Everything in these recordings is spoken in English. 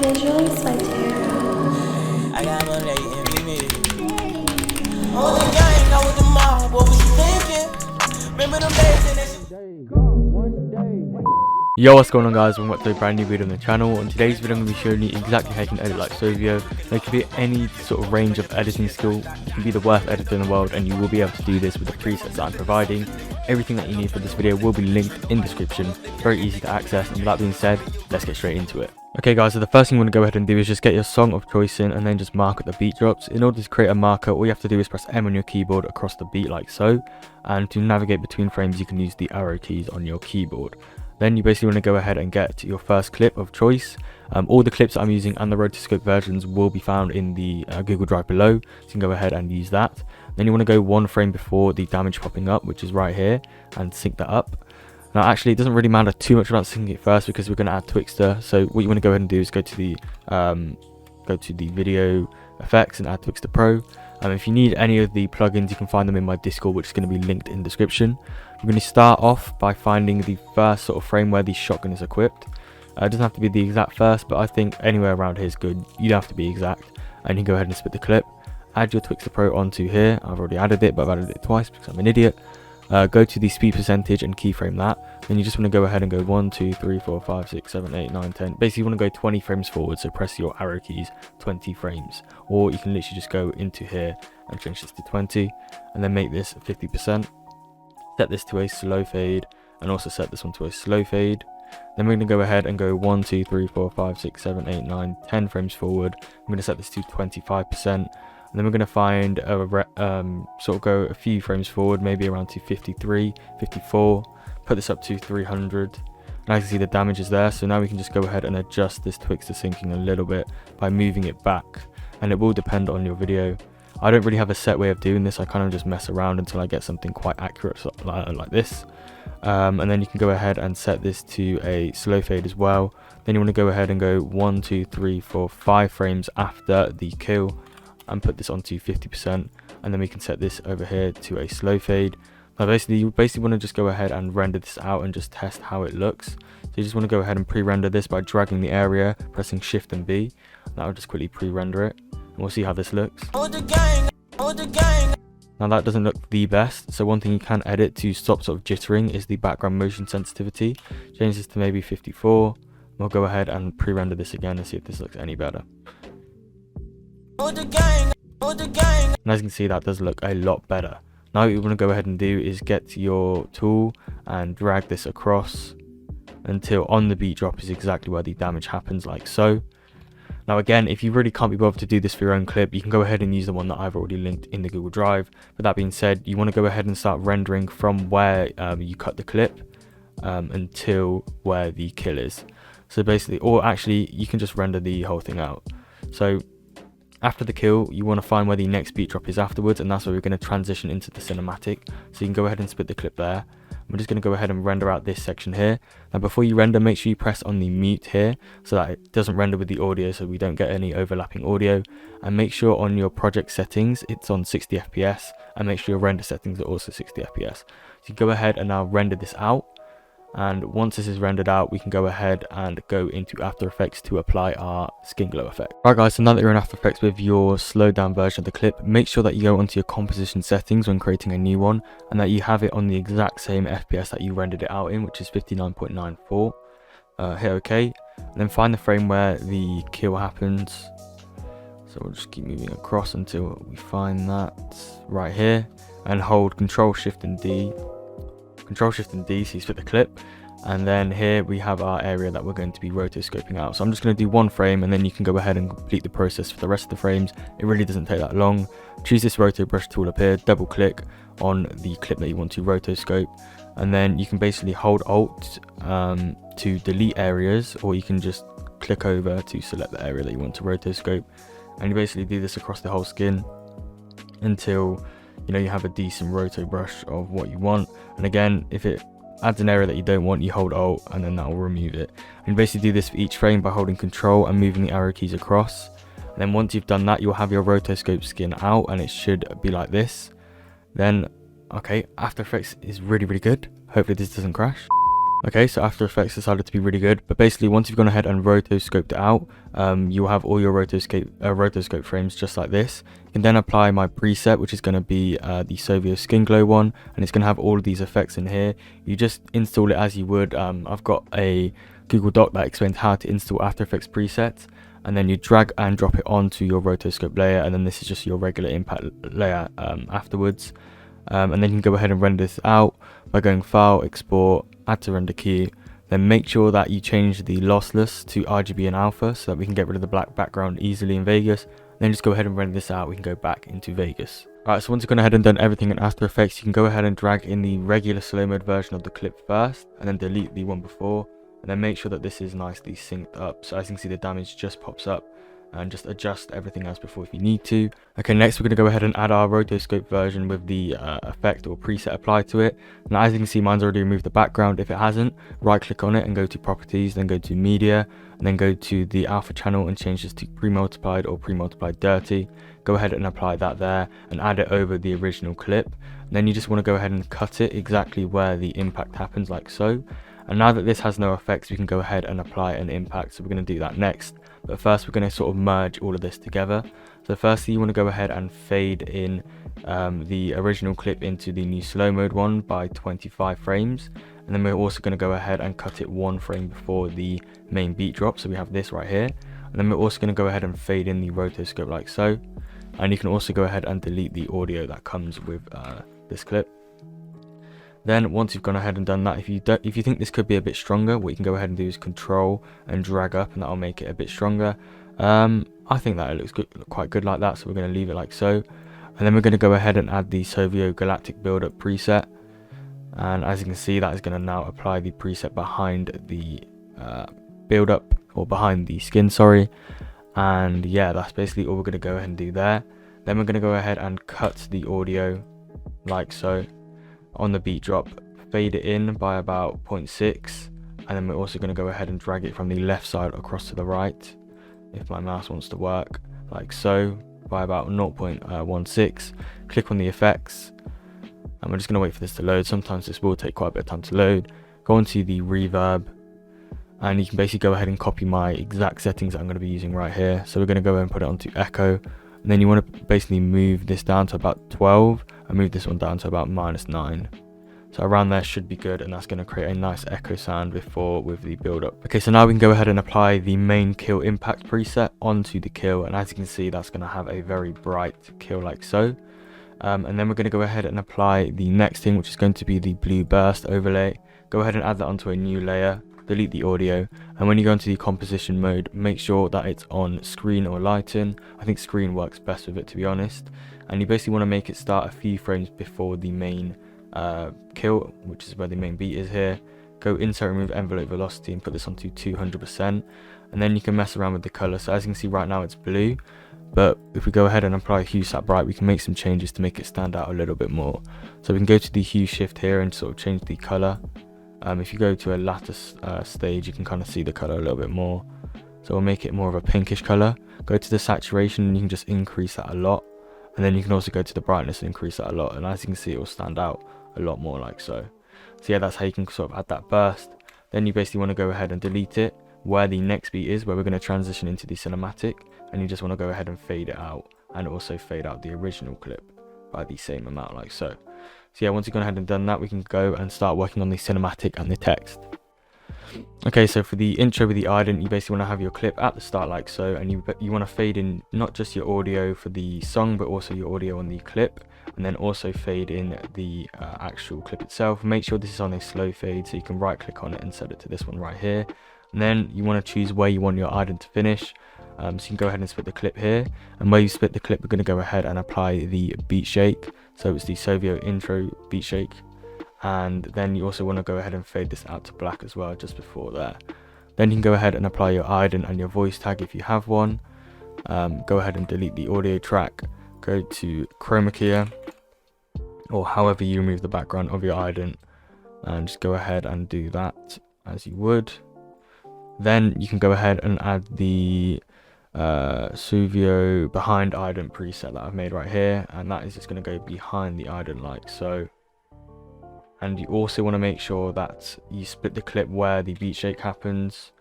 Visuals by Tara. I got money, envy me. On the gang, I was the mob, what was you thinking? Remember them days and that shit. Yo, what's going on guys, welcome back to a brand new video on the channel. On today's video I'm going to be showing you exactly how you can edit like Sovioo. There could be any sort of range of editing skill. You can be the worst editor in the world and you will be able to do this with the presets that I'm providing. Everything that you need for this video will be linked in the description. Very easy to access, and with that being said, let's get straight into it. Okay guys, so the first thing you want to go ahead and do is just get your song of choice in and then just mark at the beat drops. In order to create a marker, all you have to do is press M on your keyboard across the beat like so. And to navigate between frames you can use the arrow keys on your keyboard. Then you basically want to go ahead and get your first clip of choice. All the clips that I'm using and the Rotoscope versions will be found in the Google Drive below, so you can go ahead and use that. Then you want to go one frame before the damage popping up, which is right here, and sync that up. Now actually it doesn't really matter too much about syncing it first because we're going to add Twixtor. So what you want to go ahead and do is go to the video effects and add Twixtor Pro. If you need any of the plugins, you can find them in my Discord, which is going to be linked in the description. We're going to start off by finding the first sort of frame where the shotgun is equipped. It doesn't have to be the exact first, but I think anywhere around here is good. You don't have to be exact. And you can go ahead and split the clip. Add your Twixtor Pro onto here. I've already added it, but I've added it twice because I'm an idiot. Go to the speed percentage and keyframe that. Then you just want to go ahead and go 1, 2, 3, 4, 5, 6, 7, 8, 9, 10. Basically you want to go 20 frames forward, so press your arrow keys 20 frames. Or you can literally just go into here and change this to 20 and then make this 50%. Set this to a slow fade and also set this one to a slow fade. Then we're going to go ahead and go 1, 2, 3, 4, 5, 6, 7, 8, 9, 10 frames forward. I'm going to set this to 25%. And then we're going to find sort of go a few frames forward, maybe around to 53, 54. Put this up to 300. And as you can see, the damage is there. So now we can just go ahead and adjust this Twixtor syncing a little bit by moving it back. And it will depend on your video. I don't really have a set way of doing this. I kind of just mess around until I get something quite accurate like this. And then you can go ahead and set this to a slow fade as well. Then you want to go ahead and go 1, 2, 3, 4, 5 frames after the kill and put this onto 50%. And then we can set this over here to a slow fade. Now you basically want to just go ahead and render this out and just test how it looks. So you just want to go ahead and pre-render this by dragging the area, pressing Shift and B. That will just quickly pre-render it. And we'll see how this looks. Now that doesn't look the best, so one thing you can edit to stop sort of jittering is the background motion sensitivity. Change this to maybe 54. We'll go ahead and pre-render this again and see if this looks any better. And as you can see, that does look a lot better. Now what you want to go ahead and do is get your tool and drag this across until on the beat drop is exactly where the damage happens, like so. Now again, if you really can't be bothered to do this for your own clip, you can go ahead and use the one that I've already linked in the Google Drive. But that being said, you want to go ahead and start rendering from where you cut the clip until where the kill is. So basically, or actually you can just render the whole thing out. So after the kill, you want to find where the next beat drop is afterwards, and that's where we're going to transition into the cinematic. So you can go ahead and split the clip there. I'm just going to go ahead and render out this section here. Now before you render, make sure you press on the mute here so that it doesn't render with the audio, so we don't get any overlapping audio. And make sure on your project settings it's on 60 FPS, and make sure your render settings are also 60 FPS. So you go ahead and now render this out. And once this is rendered out, we can go ahead and go into After Effects to apply our SkinGlow effect. Right guys, so now that you're in After Effects with your slowed down version of the clip, make sure that you go onto your composition settings when creating a new one, and that you have it on the exact same FPS that you rendered it out in, which is 59.94. Hit OK, and then find the frame where the kill happens. So we'll just keep moving across until we find that right here, and hold Control Shift and D so you split the clip. And then here we have our area that we're going to be rotoscoping out. So I'm just going to do one frame, and then you can go ahead and complete the process for the rest of the frames. It really doesn't take that long. Choose this roto brush tool up here, double click on the clip that you want to rotoscope, and then you can basically hold Alt to delete areas, or you can just click over to select the area that you want to rotoscope. And you basically do this across the whole skin until you have a decent roto brush of what you want. And again, if it adds an area that you don't want, you hold Alt and then that will remove it. And you basically do this for each frame by holding Control and moving the arrow keys across. And then once you've done that, you'll have your rotoscope skin out, and it should be like this. Then okay, After Effects is really good. Hopefully this doesn't crash. Okay, so After Effects decided to be really good, but basically once you've gone ahead and rotoscoped it out, you'll have all your rotoscope frames just like this. You can then apply my preset, which is going to be the Sovioo SkinGlow one, and it's going to have all of these effects in here. You just install it as you would. I've got a Google Doc that explains how to install After Effects presets, and then you drag and drop it onto your rotoscope layer, and then this is just your regular impact layer afterwards. And then you can go ahead and render this out by going File, Export, Add to Render Key. Then make sure that you change the lossless to RGB and alpha so that we can get rid of the black background easily in Vegas. Then just go ahead and render this out. We can go back into Vegas. Alright, so once you've gone ahead and done everything in After Effects, you can go ahead and drag in the regular slow mode version of the clip first, and then delete the one before, and then make sure that this is nicely synced up. So as you can see, the damage just pops up, and just adjust everything else before if you need to. Okay, next we're going to go ahead and add our rotoscope version with the effect or preset applied to it. Now as you can see, mine's already removed the background. If it hasn't, right click on it and go to properties, then go to media, and then go to the alpha channel and change this to pre-multiplied or pre-multiplied dirty. Go ahead and apply that there and add it over the original clip. And then you just want to go ahead and cut it exactly where the impact happens, like so. And now that this has no effects, we can go ahead and apply an impact, so we're going to do that next. But first we're going to sort of merge all of this together. So firstly you want to go ahead and fade in the original clip into the new slow mode one by 25 frames. And then we're also going to go ahead and cut it 1 frame before the main beat drop, so we have this right here. And then we're also going to go ahead and fade in the rotoscope like so. And you can also go ahead and delete the audio that comes with this clip. Then once you've gone ahead and done that, if you think this could be a bit stronger, what you can go ahead and do is control and drag up, and that'll make it a bit stronger. I think that it looks quite good like that, so we're going to leave it like so. And then we're going to go ahead and add the Sovioo Galactic Buildup preset, and as you can see, that is going to now apply the preset behind the buildup, or behind the skin, sorry. And yeah, that's basically all we're going to go ahead and do there. Then we're going to go ahead and cut the audio like so. On the beat drop, fade it in by about 0.6, and then we're also going to go ahead and drag it from the left side across to the right, if my mouse wants to work, like so, by about 0.16. Click on the effects, and we're just going to wait for this to load. Sometimes this will take quite a bit of time to load. Go into the reverb, and you can basically go ahead and copy my exact settings that I'm going to be using right here. So we're going to go ahead and put it onto echo, and then you want to basically move this down to about 12 and move this one down to about -9. So around there should be good, and that's going to create a nice echo sound with the build up. Okay, so now we can go ahead and apply the main kill impact preset onto the kill, and as you can see, that's going to have a very bright kill like so. And then we're going to go ahead and apply the next thing, which is going to be the blue burst overlay. Go ahead and add that onto a new layer, delete the audio, and when you go into the composition mode, make sure that it's on screen or lighten. I think screen works best with it, to be honest. And you basically want to make it start a few frames before the main kill, which is where the main beat is here. Go insert remove envelope velocity and put this onto 200%, and then you can mess around with the color. So as you can see right now it's blue, but if we go ahead and apply hue sat bright, we can make some changes to make it stand out a little bit more. So we can go to the hue shift here and sort of change the color. If you go to a latter stage, you can kind of see the color a little bit more, so we'll make it more of a pinkish color. Go to the saturation and you can just increase that a lot, and then you can also go to the brightness and increase that a lot, and as you can see, it will stand out a lot more like so. So yeah, that's how you can sort of add that burst. Then you basically want to go ahead and delete it where the next beat is, where we're going to transition into the cinematic, and you just want to go ahead and fade it out, and also fade out the original clip by the same amount like so. So yeah, once you've gone ahead and done that, we can go and start working on the cinematic and the text. Okay, so for the intro with the ident, you basically want to have your clip at the start like so, and you want to fade in not just your audio for the song, but also your audio on the clip, and then also fade in the actual clip itself. Make sure this is on a slow fade, so you can right click on it and set it to this one right here. And then you want to choose where you want your ident to finish. So you can go ahead and split the clip here, and where you split the clip, we're going to go ahead and apply the beat shake. So it's the Sovioo intro beat shake, and then you also want to go ahead and fade this out to black as well, just before there. Then you can go ahead and apply your ident and your voice tag if you have one. Go ahead and delete the audio track, go to chroma key, or however you remove the background of your ident, and just go ahead and do that as you would. Then you can go ahead and add the Sovioo behind ident preset that I've made right here, and that is just going to go behind the ident like so. And you also want to make sure that you split the clip where the beat shake happens.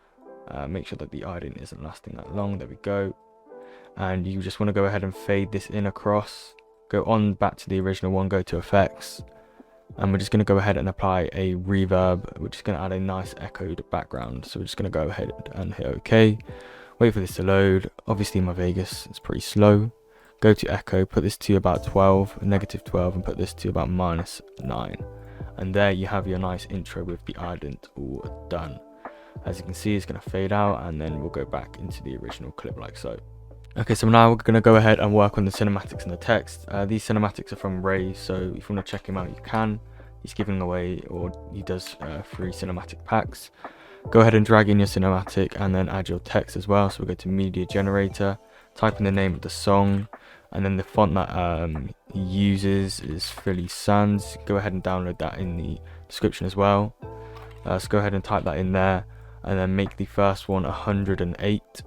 Make sure that the ident isn't lasting that long. There we go. And you just want to go ahead and fade this in across. Go on back to the original one, go to effects, and we're just going to go ahead and apply a reverb, which is going to add a nice echoed background. So we're just going to go ahead and hit OK. Wait for this to load. Obviously my Vegas is pretty slow. Go to echo, put this to about 12, -12, and put this to about -9. And there you have your nice intro with the ident all done. As you can see, it's going to fade out, and then we'll go back into the original clip like so. Okay, so now we're going to go ahead and work on the cinematics and the text. These cinematics are from Ray, so if you want to check him out, you can. He's giving away, or he does free cinematic packs. Go ahead and drag in your cinematic and then add your text as well. So we'll go to media generator, type in the name of the song, and then the font that he uses is Philly Sans. Go ahead and download that in the description as well. So go ahead and type that in there, and then make the first one 108.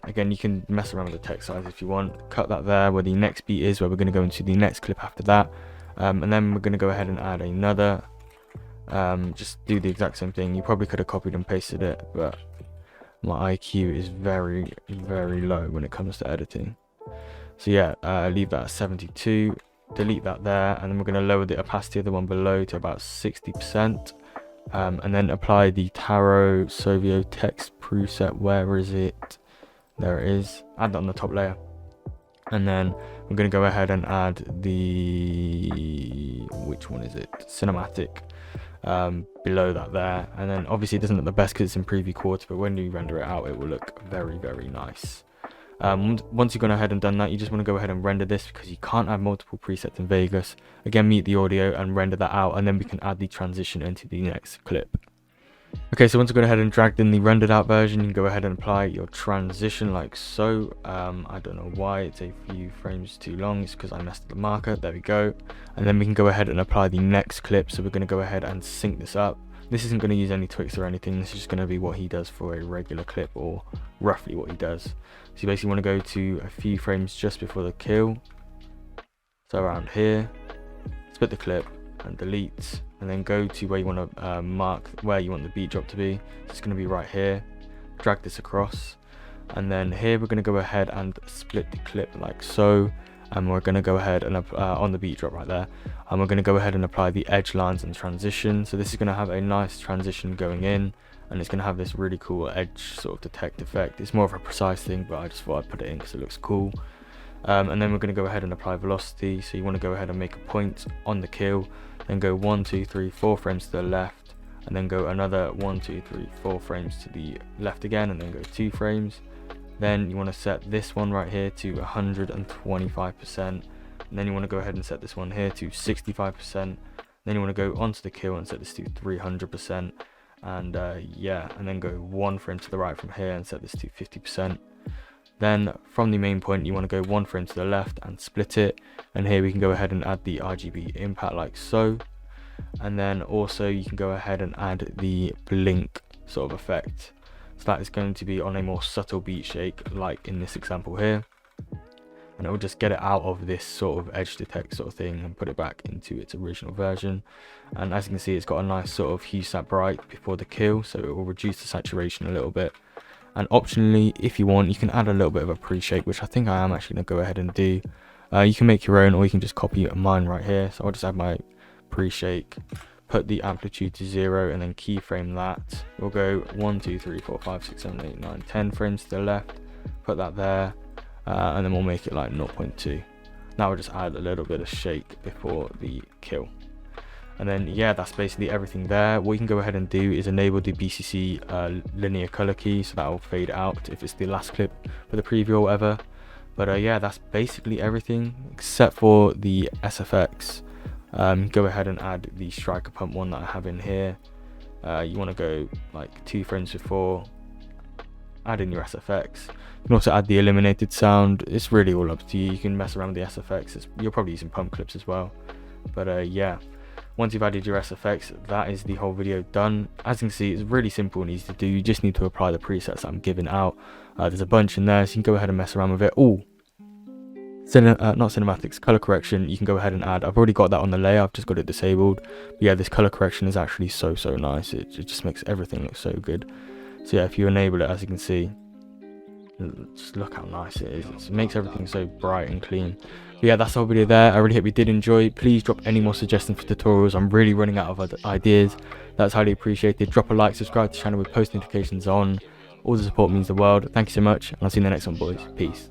Again, you can mess around with the text size if you want. Cut that there where the next beat is, where we're going to go into the next clip after that. And then we're going to go ahead and add another. Just do the exact same thing. You probably could have copied and pasted it, but my IQ is very, very low when it comes to editing. So yeah, leave that at 72, delete that there, and then we're going to lower the opacity of the one below to about 60%, and then apply the Taro Sovioo text preset. Where is it? There it is. Add that on the top layer, and then we're going to go ahead and add the, which one is it, cinematic, below that there. And then obviously it doesn't look the best because it's in preview quarter, but when you render it out, it will look very, very nice. Once you've gone ahead and done that, you just want to go ahead and render this, because you can't add multiple presets in Vegas. Again, mute the audio and render that out, and then we can add the transition into the next clip. Okay, so once you've gone ahead and dragged in the rendered out version, you can go ahead and apply your transition like so. I don't know why it's a few frames too long. It's because I messed up the marker. There we go. And then we can go ahead and apply the next clip. So we're going to go ahead and sync this up. This isn't going to use any Twixtor or anything. This is just going to be what he does for a regular clip, or roughly what he does. So you basically want to go to a few frames just before the kill. So around here, split the clip and delete, and then go to where you want to mark where you want the beat drop to be. So it's going to be right here. Drag this across, and then here we're going to go ahead and split the clip like so, and we're going to go ahead and on the beat drop right there, and we're going to go ahead and apply the edge lines and transition. So this is going to have a nice transition going in, and it's going to have this really cool edge sort of detect effect. It's more of a precise thing, but I just thought I'd put it in because it looks cool. And then we're going to go ahead and apply velocity. So you want to go ahead and make a point on the kill, then go 1, 2, 3, 4 frames to the left, and then go another 1, 2, 3, 4 frames to the left again, and then go 2 frames. Then you want to set this one right here to 125%, and then you want to go ahead and set this one here to 65%. Then you want to go onto the kill and set this to 300%, and yeah, and then go 1 frame to the right from here and set this to 50%. Then from the main point, you want to go 1 frame to the left and split it, and here we can go ahead and add the RGB impact like so. And then also you can go ahead and add the blink sort of effect. So that is going to be on a more subtle beat shake, like in this example here, and it will just get it out of this sort of edge detect sort of thing and put it back into its original version. And as you can see, it's got a nice sort of hue sat bright before the kill, so it will reduce the saturation a little bit. And optionally, if you want, you can add a little bit of a pre-shake, which I think I am actually going to go ahead and do. You can make your own, or you can just copy mine right here. So I'll just add my pre-shake, put the amplitude to 0, and then keyframe that. We'll go 1, 2, 3, 4, 5, 6, 7, 8, 9, 10 frames to the left, put that there, and then we'll make it like 0.2. Now we'll just add a little bit of shake before the kill. And then yeah, that's basically everything there. What you can go ahead and do is enable the BCC linear color key, so that will fade out if it's the last clip for the preview or whatever. But yeah, that's basically everything except for the SFX. Go ahead and add the striker pump one that I have in here. You want to go like 2 frames before, add in your SFX. You can also add the eliminated sound. It's really all up to you. You can mess around with the SFX. You're probably using pump clips as well. But yeah, once you've added your SFX, that is the whole video done. As you can see, it's really simple and easy to do. You just need to apply the presets that I'm giving out. There's a bunch in there, so you can go ahead and mess around with it. Oh, not cinematics, color correction, you can go ahead and add. I've already got that on the layer, I've just got it disabled. But yeah, this color correction is actually so nice. It just makes everything look so good. So yeah, if you enable it, as you can see, just look how nice it is. It makes everything so bright and clean. But yeah, that's the whole video there. I really hope you did enjoy. Please drop any more suggestions for tutorials. I'm really running out of other ideas. That's highly appreciated. Drop a like, subscribe to the channel with post notifications on. All the support means the world. Thank you so much, and I'll see you in the next one, boys. Peace.